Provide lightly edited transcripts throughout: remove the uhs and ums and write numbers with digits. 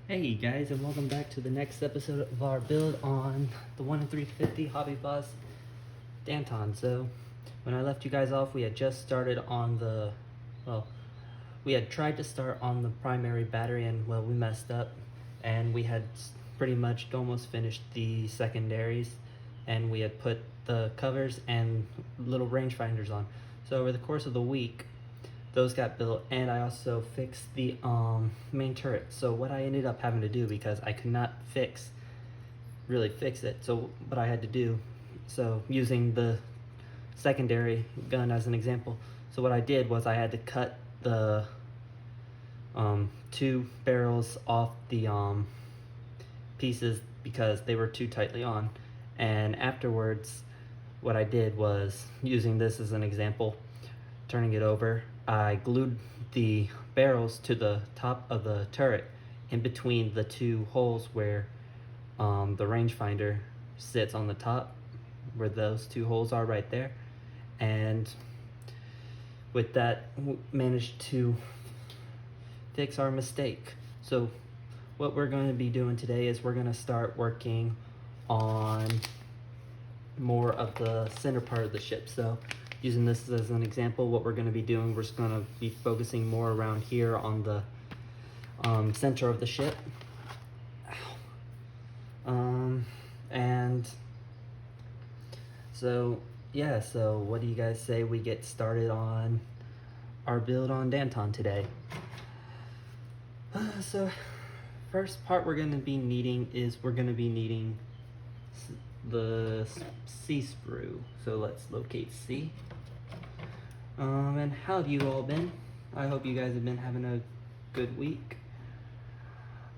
Hey guys, and welcome back to the next episode of our build on the 1 in 350 Hobby Boss Danton. So, when I left you guys off, we had just started on we had tried to start on the primary battery and, we messed up. And we had pretty much almost finished the secondaries, and we had put the covers and little rangefinders on. So, over the course of the week, those got built, and I also fixed the main turret. So what I ended up having to do, because I could not really fix it, so what I had to do, so using the secondary gun as an example, so what I did was I had to cut the two barrels off the pieces because they were too tightly on. And afterwards, what I did was, using this as an example, turning it over, I glued the barrels to the top of the turret in between the two holes where the rangefinder sits on the top, where those two holes are right there. And with that, managed to fix our mistake. So what we're going to be doing today is we're going to start working on more of the center part of the ship. So using this as an example, what we're going to be doing, we're just going to be focusing more around here on the center of the ship. And so yeah, so what do you guys say we get started on our build on Danton today? So first part we're going to be needing is the C sprue. So let's locate C. And how have you all been? I hope you guys have been having a good week.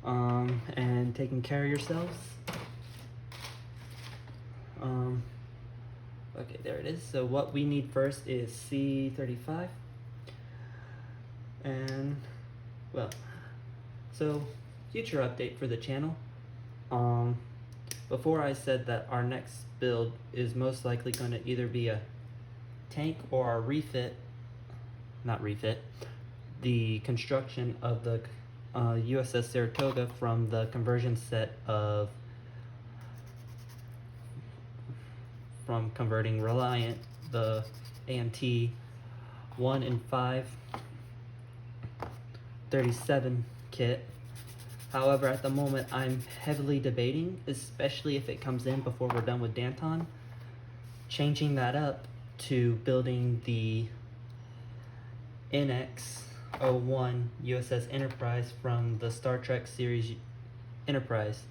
And taking care of yourselves. Okay, there it is. So what we need first is C35. And, so future update for the channel. Before I said that our next build is most likely going to either be a tank or a the construction of the USS Saratoga from the conversion set from converting Reliant, the AMT 1 in 5 37 kit. However, at the moment, I'm heavily debating, especially if it comes in before we're done with Danton, changing that up to building the NX-01 USS Enterprise from the Star Trek series Enterprise.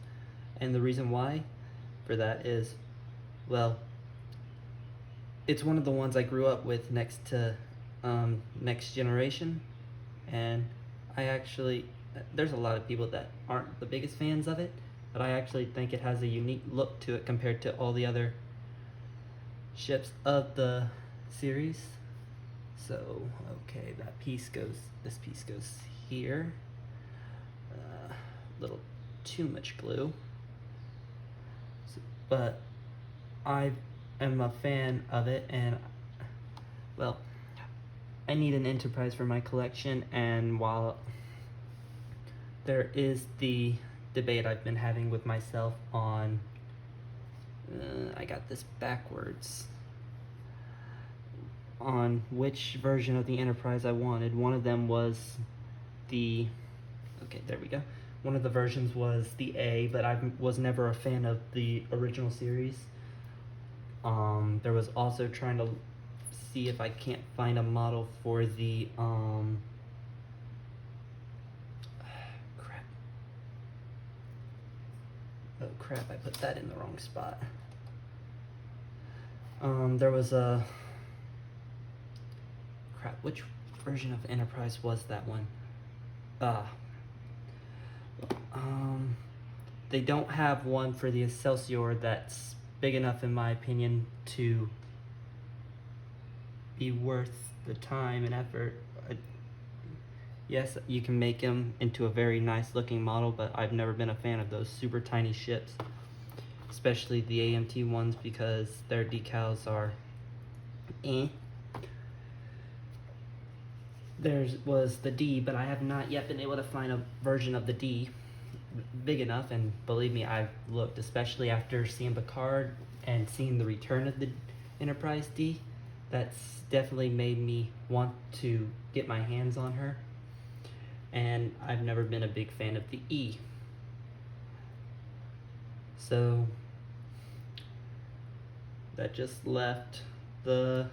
And the reason why for that is, it's one of the ones I grew up with next to Next Generation, and there's a lot of people that aren't the biggest fans of it, but I actually think it has a unique look to it compared to all the other ships of the series. So, okay, this piece goes here. A little too much glue. But I am a fan of it, and, I need an Enterprise for my collection, and while there is the debate I've been having with myself on, I got this backwards, on which version of the Enterprise I wanted. One of them was one of the versions was the A, but I was never a fan of the original series. There was also trying to see if I can't find a model for the crap, I put that in the wrong spot. There was which version of Enterprise was that one? They don't have one for the Excelsior that's big enough, in my opinion, to be worth the time and effort. Yes, you can make them into a very nice looking model, but I've never been a fan of those super tiny ships, especially the AMT ones, because their decals are There was the D, but I have not yet been able to find a version of the D. big enough, and believe me, I've looked, especially after seeing Picard and seeing the return of the Enterprise D. That's definitely made me want to get my hands on her. And I've never been a big fan of the E. So that just left the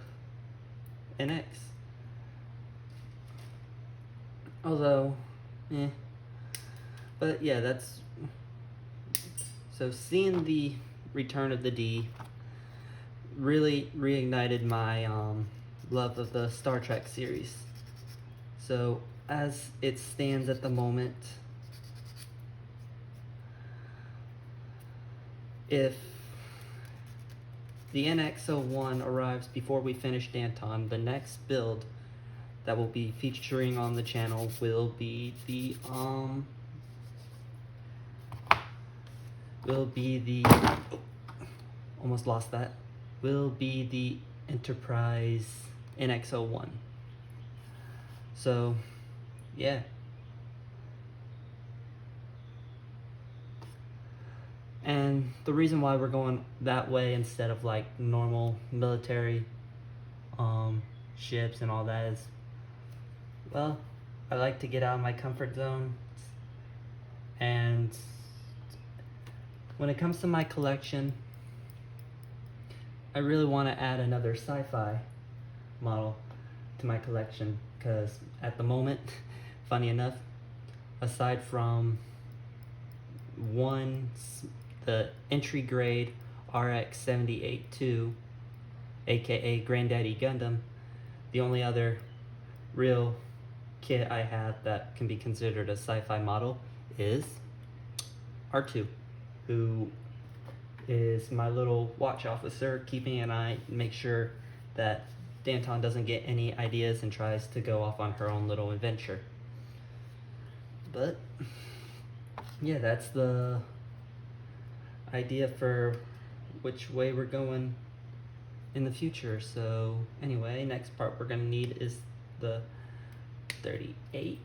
NX. Although, but yeah, that's, so seeing the return of the D really reignited my love of the Star Trek series. So as it stands at the moment, if the NX-01 arrives before we finish Danton, the next build that will be featuring on the channel will be the almost lost that, will be the Enterprise NX-01. So yeah, and the reason why we're going that way instead of like normal military ships and all that is, well, I like to get out of my comfort zone, and when it comes to my collection, I really want to add another sci-fi model to my collection, because at the moment, funny enough, aside from the entry grade RX-78-2, aka Granddaddy Gundam, the only other real kit I have that can be considered a sci-fi model is R2, who is my little watch officer, keeping an eye, make sure that Danton doesn't get any ideas and tries to go off on her own little adventure. But yeah, that's the idea for which way we're going in the future. So anyway, next part we're gonna need is the 38.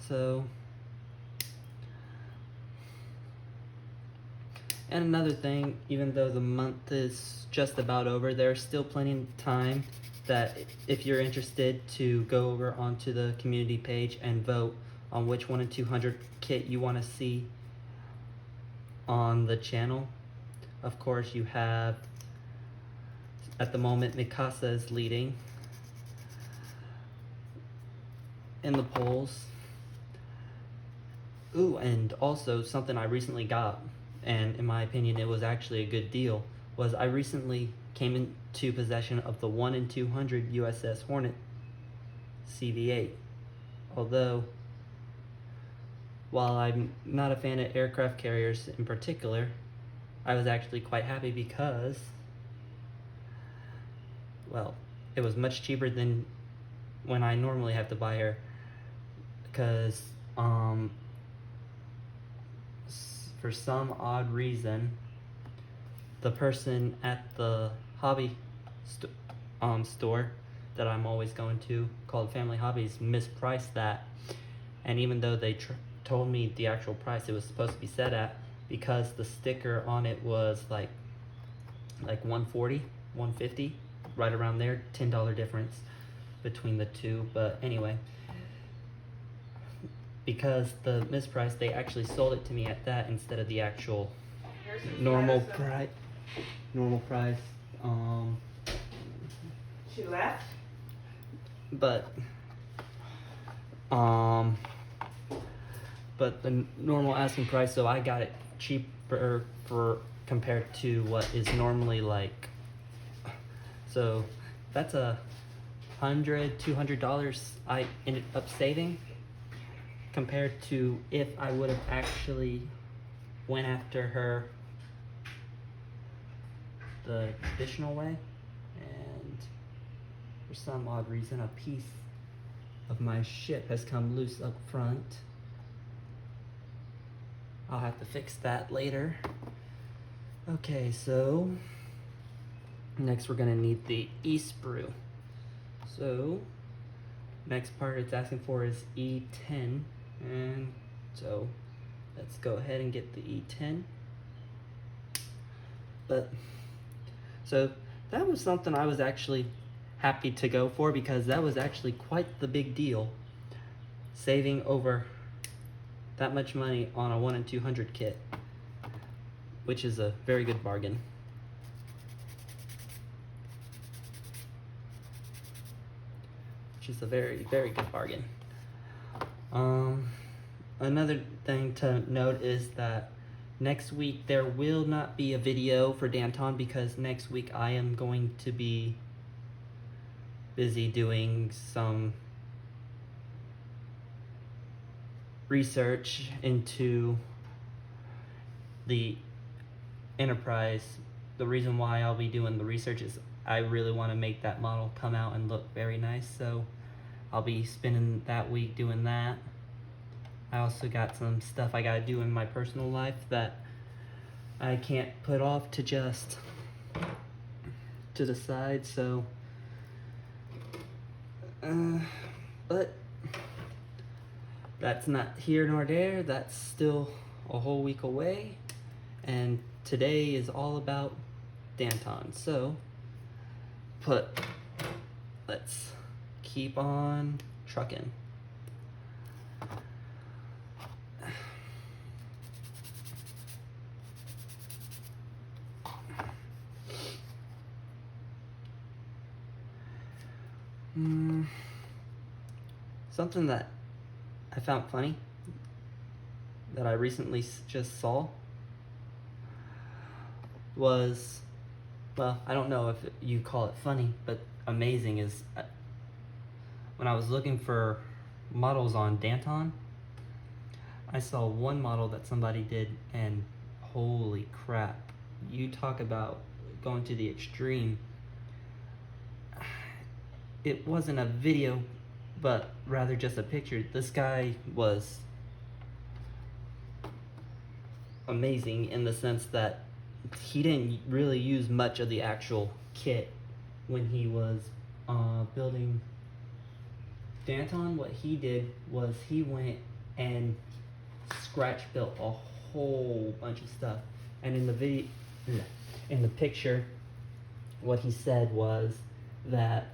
So, and another thing, even though the month is just about over, there's still plenty of time that if you're interested to go over onto the community page and vote on which 1 in 200 kit you want to see on the channel. Of course, you have, at the moment, Mikasa is leading in the polls. Ooh, and also something I recently got, and in my opinion it was actually a good deal, was I recently came into possession of the 1 in 200 USS Hornet CV-8. Although, while I'm not a fan of aircraft carriers in particular, I was actually quite happy because, well, it was much cheaper than when I normally have to buy her, because for some odd reason, the person at the hobby store that I'm always going to, called Family Hobbies, mispriced that. And even though they told me the actual price it was supposed to be set at, because the sticker on it was like $140, $150, right around there, $10 difference between the two. But anyway, because the misprice, they actually sold it to me at that instead of the actual normal price. She left? But the normal asking price, so I got it cheaper for compared to what is normally like. So that's $100-$200 I ended up saving, compared to if I would have actually went after her the traditional way. And for some odd reason, a piece of my ship has come loose up front. I'll have to fix that later. Okay, so next we're gonna need the e-sprue. So Next part it's asking for is E10, and so let's go ahead and get the E10. But so that was something I was actually happy to go for, because that was actually quite the big deal, saving over that much money on a 1 in 200 kit, which is a very good bargain. Which is a very, very good bargain. Another thing to note is that next week there will not be a video for Danton, because next week I am going to be busy doing some research into the Enterprise. The reason why I'll be doing the research is I really want to make that model come out and look very nice, so I'll be spending that week doing that. I also got some stuff I gotta do in my personal life that I can't put off to just to the side, so but that's not here nor there. That's still a whole week away, and today is all about Danton. So let's keep on trucking. Something that I found funny that I recently just saw was, well, I don't know if you call it funny, but amazing, is when I was looking for models on Danton, I saw one model that somebody did, and holy crap, you talk about going to the extreme. It wasn't a video, but rather just a picture. This guy was amazing in the sense that he didn't really use much of the actual kit when he was building Danton. What he did was he went and scratch built a whole bunch of stuff, and in the picture what he said was that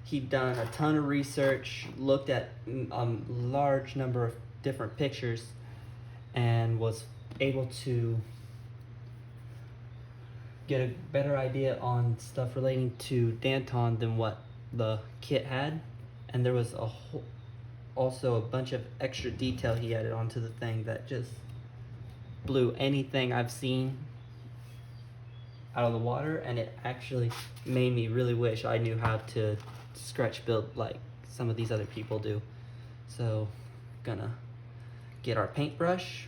he'd done a ton of research, looked at a large number of different pictures, and was able to get a better idea on stuff relating to Danton than what the kit had. And there was also a bunch of extra detail he added onto the thing that just blew anything I've seen out of the water, and it actually made me really wish I knew how to scratch build like some of these other people do. So gonna get our paintbrush,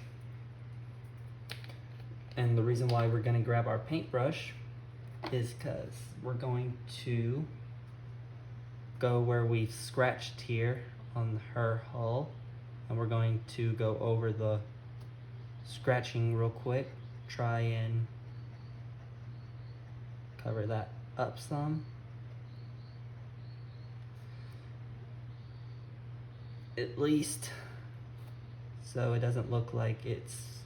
and the reason why we're gonna grab our paintbrush is because we're going to go where we've scratched here on her hull, and we're going to go over the scratching real quick, try and cover that up some, at least, so it doesn't look like it's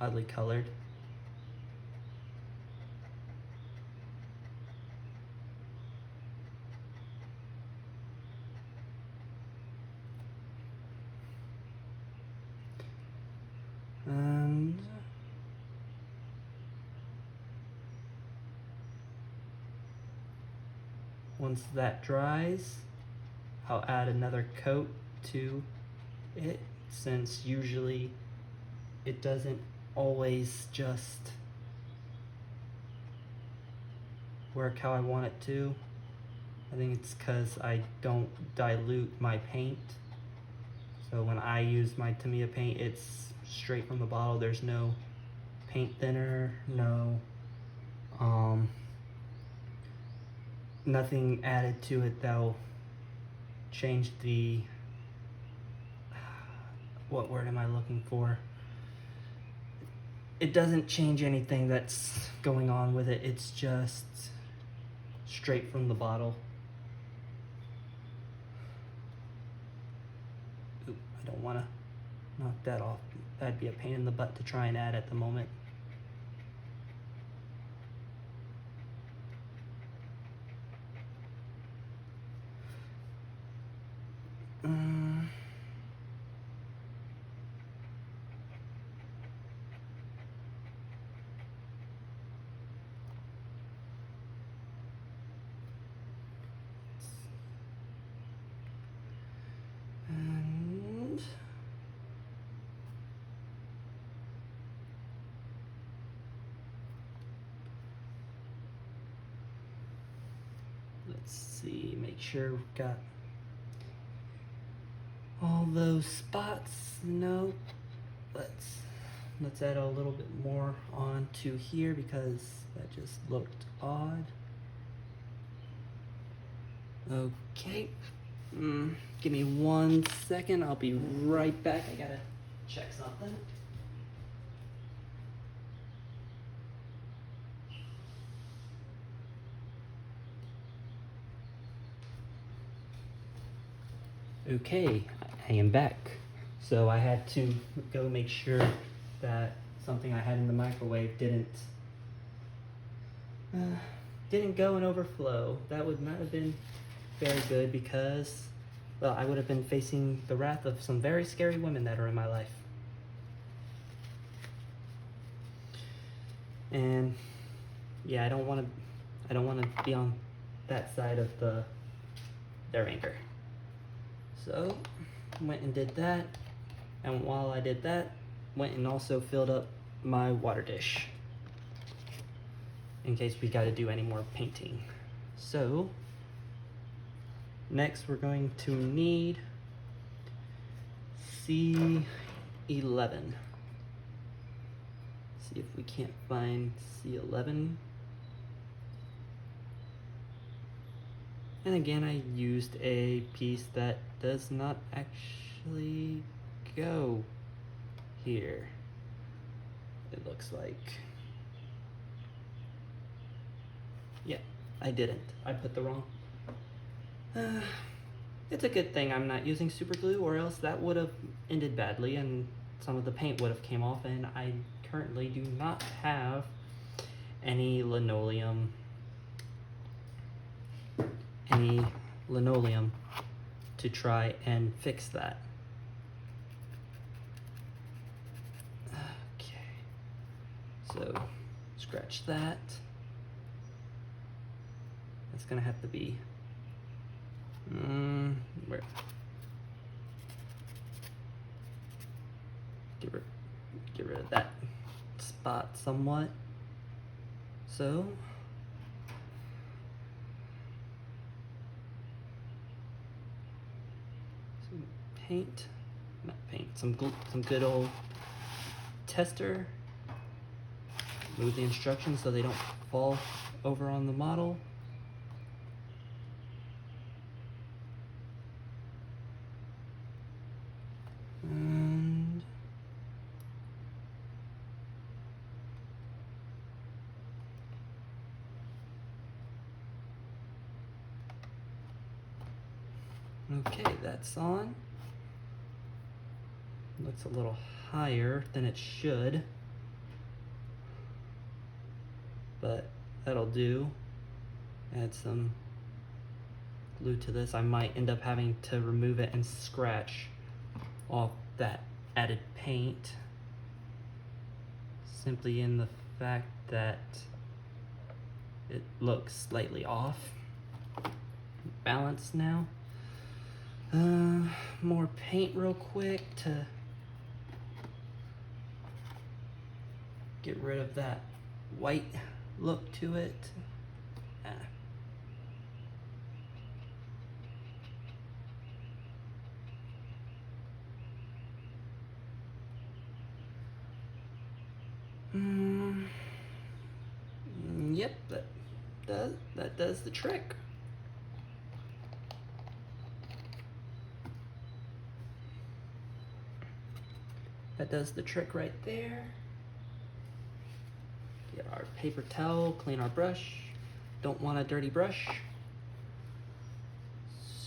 oddly colored. And once that dries, I'll add another coat to it, since usually it doesn't always just work how I want it to. I think it's because I don't dilute my paint. So when I use my Tamiya paint, it's straight from the bottle. There's no paint thinner, no nothing added to it that'll change the, what word am I looking for? it doesn't change anything that's going on with it. It's just straight from the bottle. Ooh, I don't want to knock that off. That'd be a pain in the butt to try and add at the moment. And let's see, make sure we've got all those spots. No, let's add a little bit more onto here because that just looked odd. Okay, give me 1 second, I'll be right back. I gotta check something. Okay, I am back. So I had to go make sure that something I had in the microwave didn't go and overflow. That would not have been very good because, well, I would have been facing the wrath of some very scary women that are in my life. And yeah, I don't want to be on that side of their anger. So went and did that, and while I did that, went and also filled up my water dish in case we got to do any more painting. So next we're going to need C11. See if we can't find C11. And again, I used a piece that does not actually go here, it looks like. Yeah, I didn't. I put the wrong. It's a good thing I'm not using super glue, or else that would have ended badly and some of the paint would have came off, and I currently do not have any linoleum to try and fix that. Okay, so scratch that. That's gonna have to be where? Get rid of that spot somewhat. So some good old tester. Move the instructions so they don't fall over on the model. And okay, that's on. Looks a little higher than it should, but that'll do. Add some glue to this. I might end up having to remove it and scratch off that added paint, simply in the fact that it looks slightly off balance now. More paint real quick to get rid of that white look to it. Yep, that does the trick. That does the trick right there. Get our paper towel, clean our brush. Don't want a dirty brush.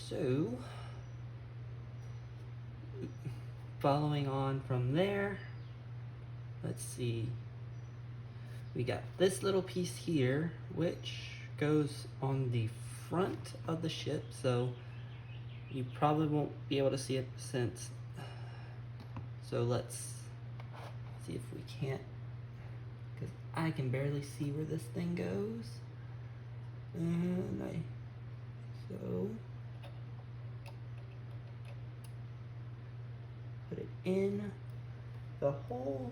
So, following on from there, let's see. We got this little piece here, which goes on the front of the ship, so you probably won't be able to see it since. So let's see if we can't, because I can barely see where this thing goes. And so put it in the hole.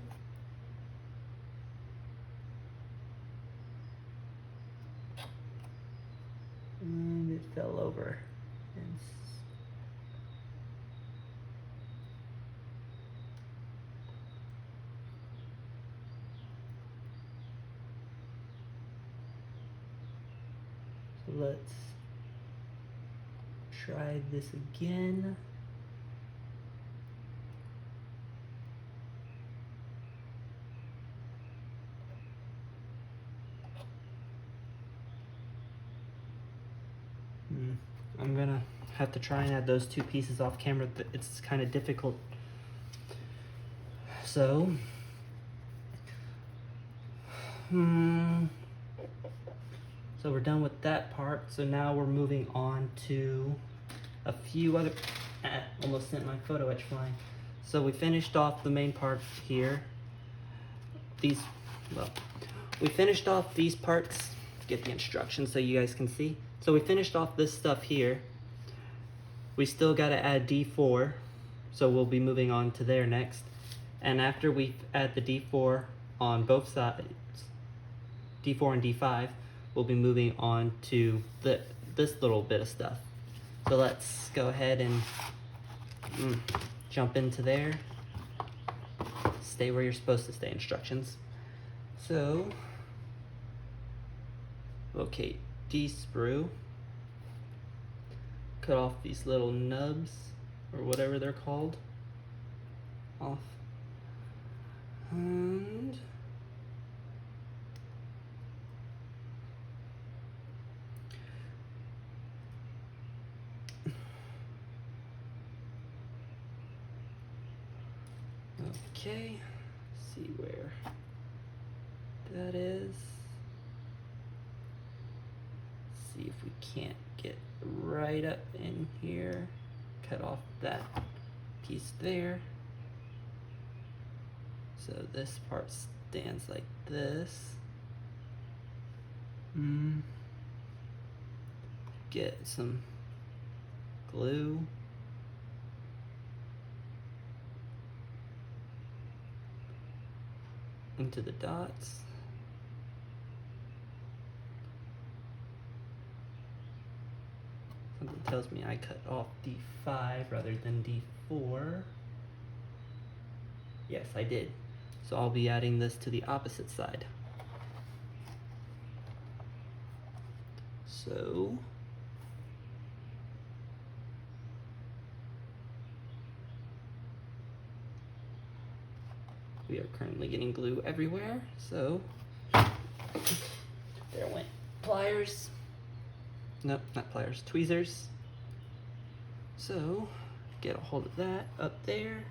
And it fell over. And so let's try this again. I'm gonna have to try and add those two pieces off camera. It's kind of difficult. So, so we're done with that part. So now we're moving on to a few other, almost sent my photo etch flying. So we finished off the main part here. We finished off these parts. Get the instructions so you guys can see. So we finished off this stuff here. We still got to add D4, so we'll be moving on to there next. And after we add the D4 on both sides, D4 and D5, we'll be moving on to this little bit of stuff. So let's go ahead and jump into there. Stay where you're supposed to stay, instructions. So, locate D-sprue. Cut off these little nubs, or whatever they're called, off. And okay, see where that is. See if we can't get right up in here. Cut off that piece there. So this part stands like this. Get some glue. Into the dots. Something tells me I cut off D5 rather than D4. Yes, I did. So I'll be adding this to the opposite side. So we are currently getting glue everywhere. So there went pliers. Nope, not pliers, tweezers. So get a hold of that up there.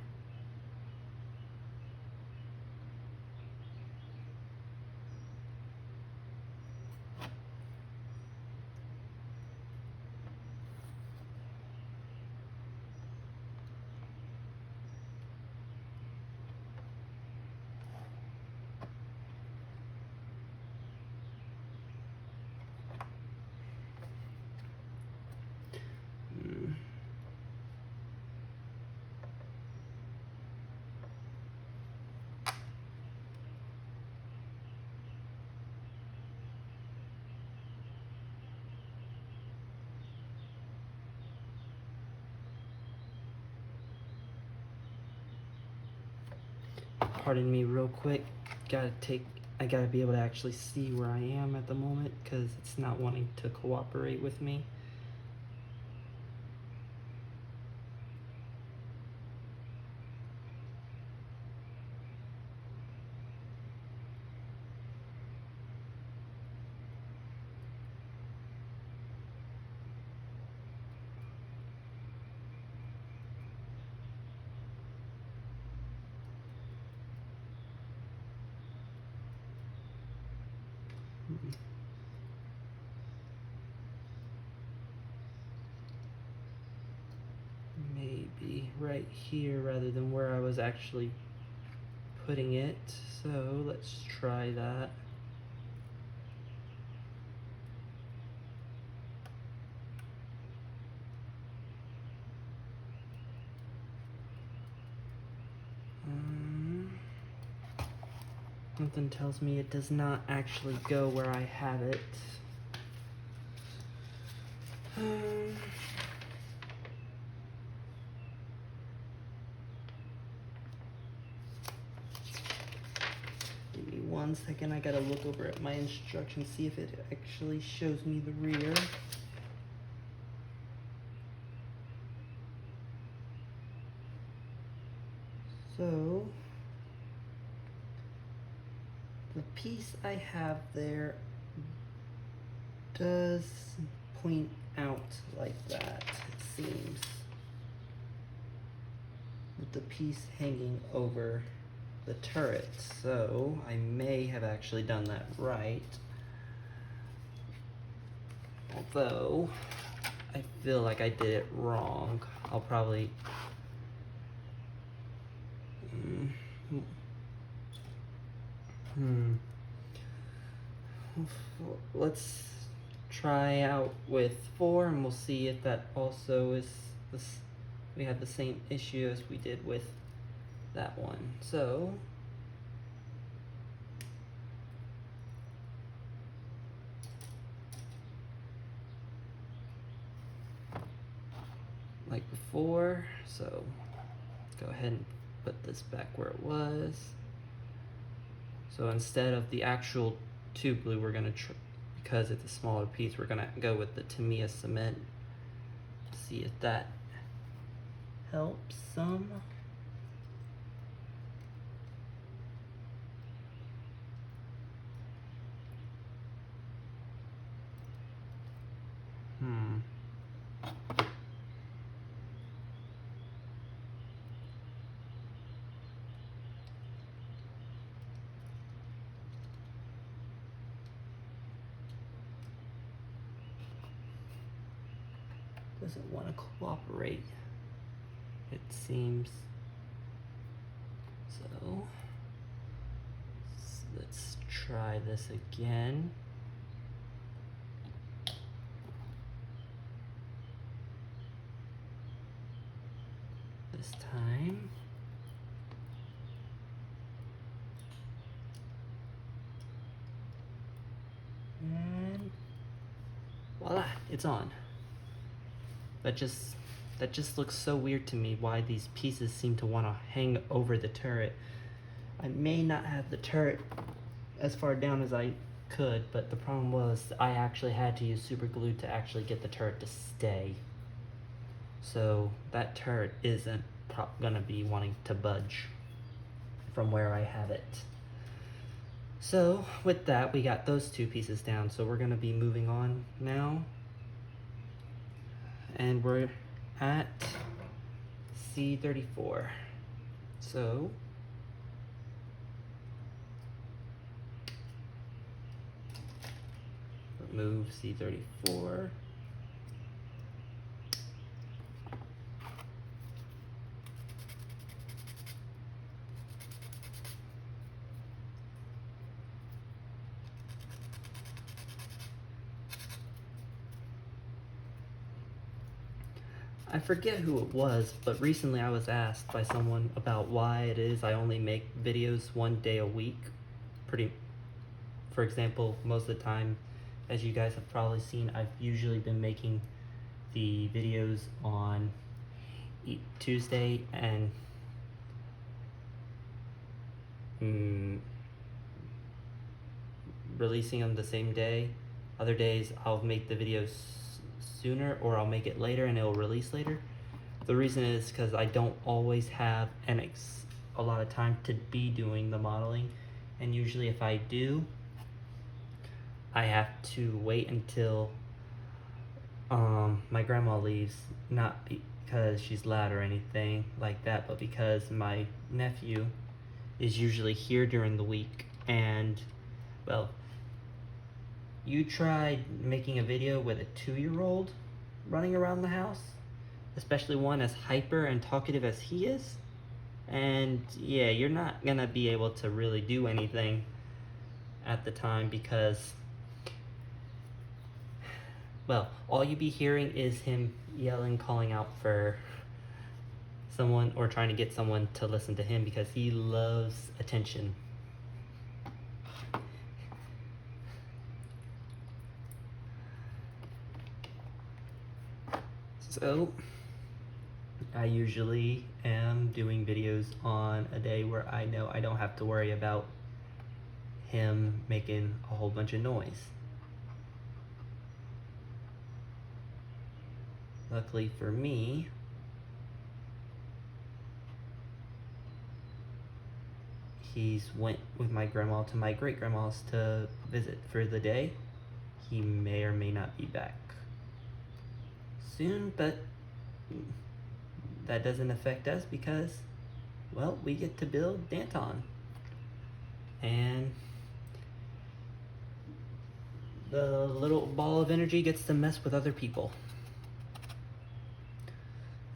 Pardon me real quick. I gotta be able to actually see where I am at the moment because it's not wanting to cooperate with me. be right here rather than where I was actually putting it. So let's try that. Something tells me it does not actually go where I have it. Give me 1 second, I gotta look over at my instructions, see if it actually shows me the rear. So, the piece I have there does point out like that, it seems. With the piece hanging over the turret, so I may have actually done that right. Although, I feel like I did it wrong. I'll probably... Let's try out with 4 and we'll see if that also is this. We have the same issue as we did with that one. So like before, so go ahead and put this back where it was. So instead of the actual tube glue, we're gonna because it's a smaller piece, we're gonna go with the Tamiya cement. See if that helps some. Doesn't want to cooperate, it seems. So let's try this again. This time. And voila, it's on. That just looks so weird to me, why these pieces seem to want to hang over the turret. I may not have the turret as far down as I could, but the problem was I actually had to use super glue to actually get the turret to stay. So that turret isn't gonna be wanting to budge from where I have it. So with that, we got those 2 pieces down. So we're gonna be moving on now. And we're at C34. So remove C34. I forget who it was, but recently I was asked by someone about why it is I only make videos 1 day a week. For example, most of the time, as you guys have probably seen, I've usually been making the videos on Tuesday and releasing them the same day. Other days I'll make the videos sooner, or I'll make it later and it'll release later. The reason is because I don't always have a lot of time to be doing the modeling, and usually if I do, I have to wait until my grandma leaves, not because she's loud or anything like that, but because my nephew is usually here during the week. And well, you tried making a video with a 2-year-old running around the house? especially one as hyper and talkative as he is. And yeah, you're not gonna be able to really do anything at the time because, well, all you be hearing is him yelling, calling out for someone or trying to get someone to listen to him because he loves attention. So I usually am doing videos on a day where I know I don't have to worry about him making a whole bunch of noise. Luckily for me, he's went with my grandma to my great-grandma's to visit for the day. He may or may not be back soon, but that doesn't affect us because, well, we get to build Danton. And the little ball of energy gets to mess with other people.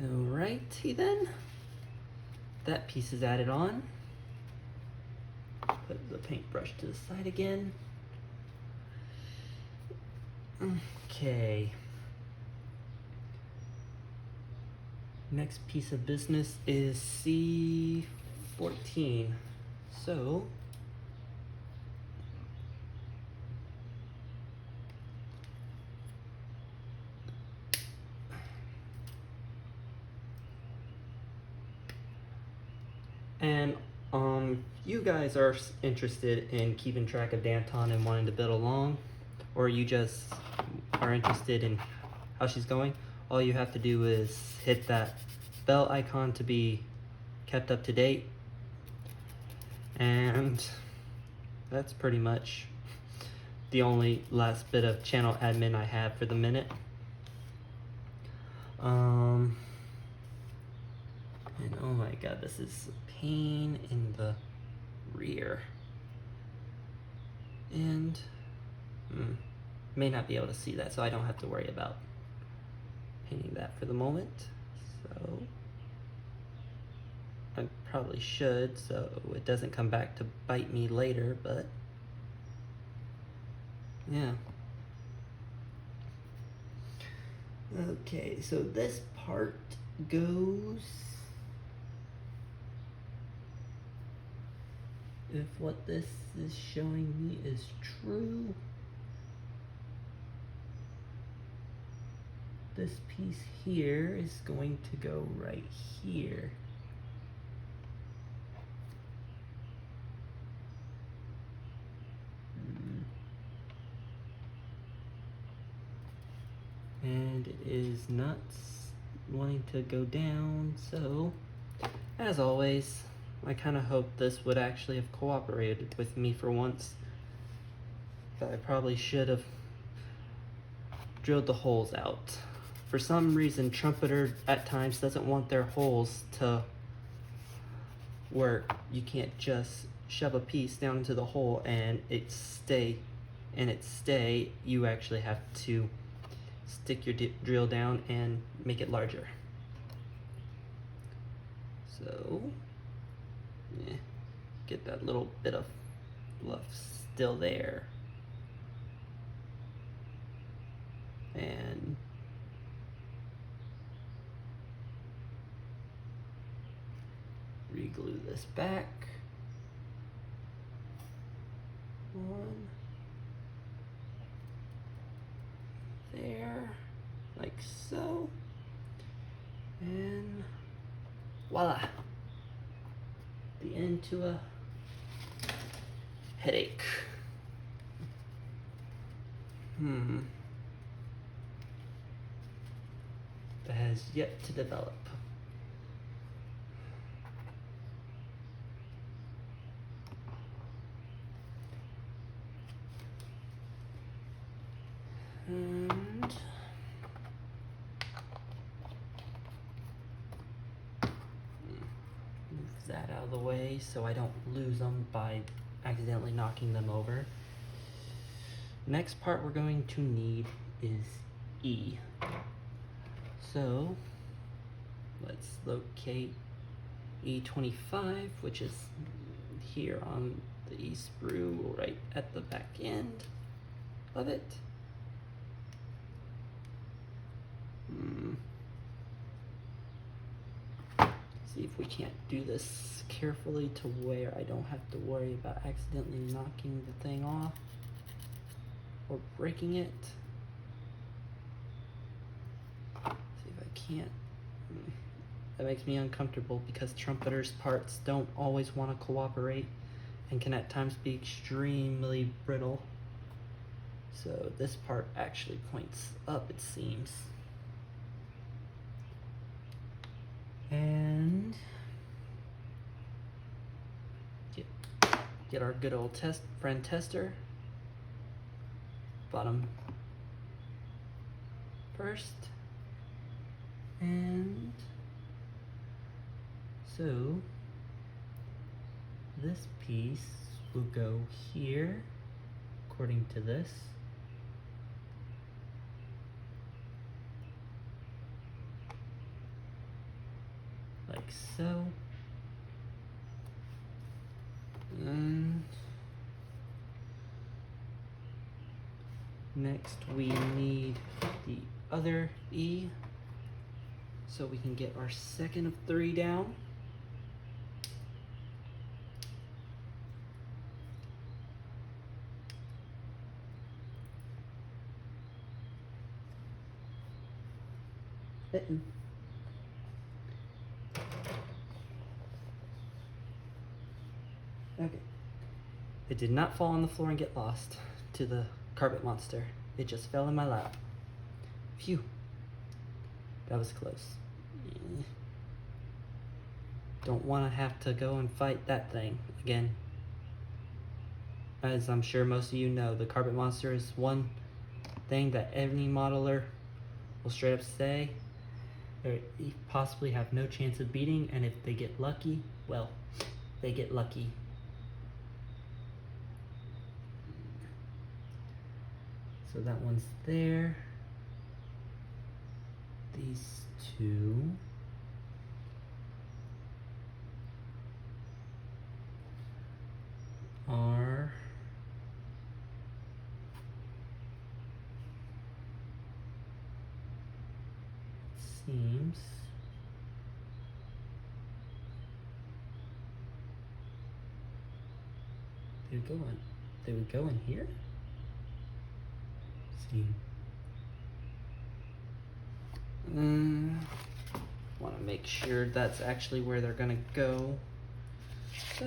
Alrighty then. That piece is added on. Put the paintbrush to the side again. Okay. Next piece of business is C14. So and you guys are interested in keeping track of Danton and wanting to build along, or you just are interested in how she's going, all you have to do is hit that bell icon to be kept up to date. And that's pretty much the only last bit of channel admin I have for the minute. And oh my god, this is a pain in the rear. And may not be able to see that, so I don't have to worry about painting that for the moment. So I probably should, so it doesn't come back to bite me later, but yeah. Okay, so this part goes, if what this is showing me is true, this piece here is going to go right here. And it is not wanting to go down, so as always, I kind of hope this would actually have cooperated with me for once. But I probably should have drilled the holes out. For some reason, Trumpeter at times doesn't want their holes to work. You can't just shove a piece down into the hole and it stay. You actually have to stick your drill down and make it larger. So, yeah, get that little bit of fluff still there. And re-glue this back. One. There, like so. And voila. The end to a headache. That has yet to develop. And move that out of the way so I don't lose them by accidentally knocking them over. Next part we're going to need is E. So let's locate E25, which is here on the E sprue right at the back end of it. See if we can't do this carefully to where I don't have to worry about accidentally knocking the thing off or breaking it. See if I can't. That makes me uncomfortable because trumpeters' parts don't always want to cooperate and can at times be extremely brittle. So this part actually points up, it seems. And get our good old friend tester. Bottom first. And so this piece will go here, according to this. Like so. And next we need the other E so we can get our second of 3 down. Okay. It did not fall on the floor and get lost to the carpet monster. It just fell in my lap. Phew. That was close. Don't want to have to go and fight that thing again. As I'm sure most of you know, the carpet monster is one thing that any modeler will straight up say they possibly have no chance of beating, and if they get lucky, well, they get lucky. So that one's there. These two. Are seems they would go in here. See. Want to make sure that's actually where they're gonna go. So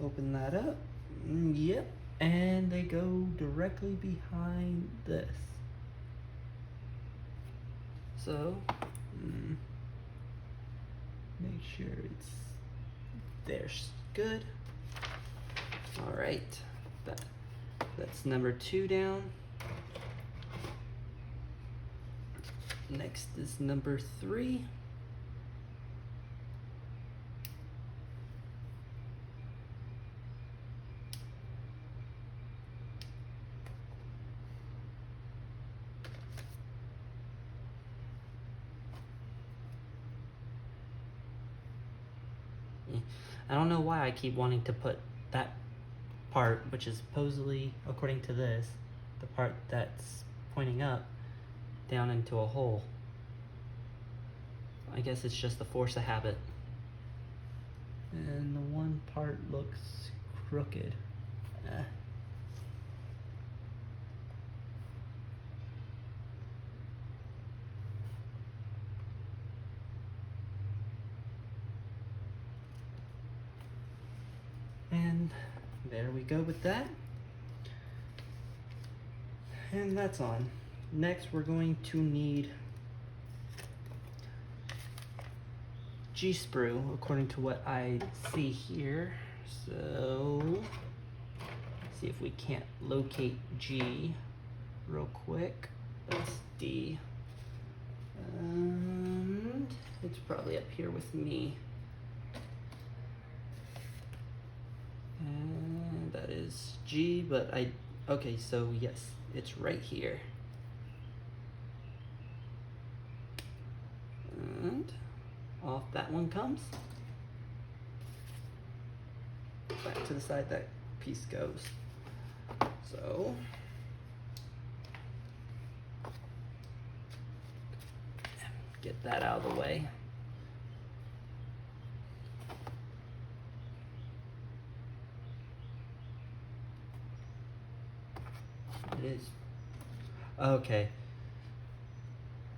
open that up. Yep, and they go directly behind this. So make sure it's there's good. All right, that's number 2 down. Next is number 3. I don't know why I keep wanting to put that part, which is supposedly, according to this, the part that's pointing up, down into a hole. I guess it's just the force of habit. And the one part looks crooked. And there we go with that. And that's on. Next, we're going to need G sprue, according to what I see here. So, let's see if we can't locate G real quick. That's D. And it's probably up here with me. And that is G, but okay, so yes, it's right here. off that one comes. Back to the side that piece goes. So get that out of the way. It is. Okay.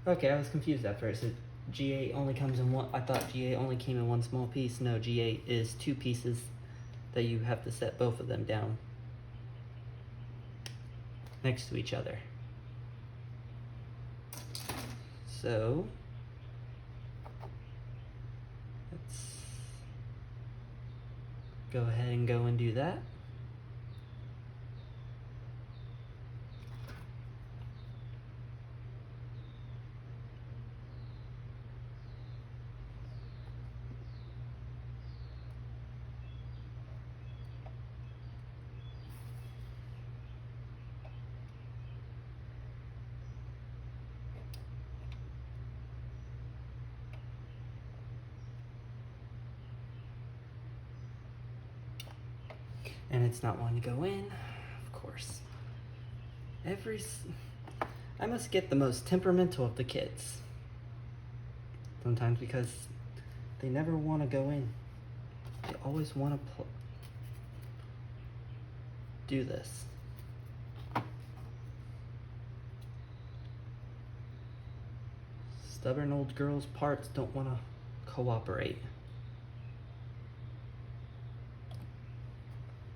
Okay, I was confused at first. G8 only comes in one. I thought G8 only came in one small piece. No, G8 is two pieces that you have to set both of them down next to each other. So let's go ahead and go and do that. And it's not wanting to go in, of course. I must get the most temperamental of the kids. Sometimes because they never want to go in. They always want to do this. Stubborn old girls' parts don't want to cooperate.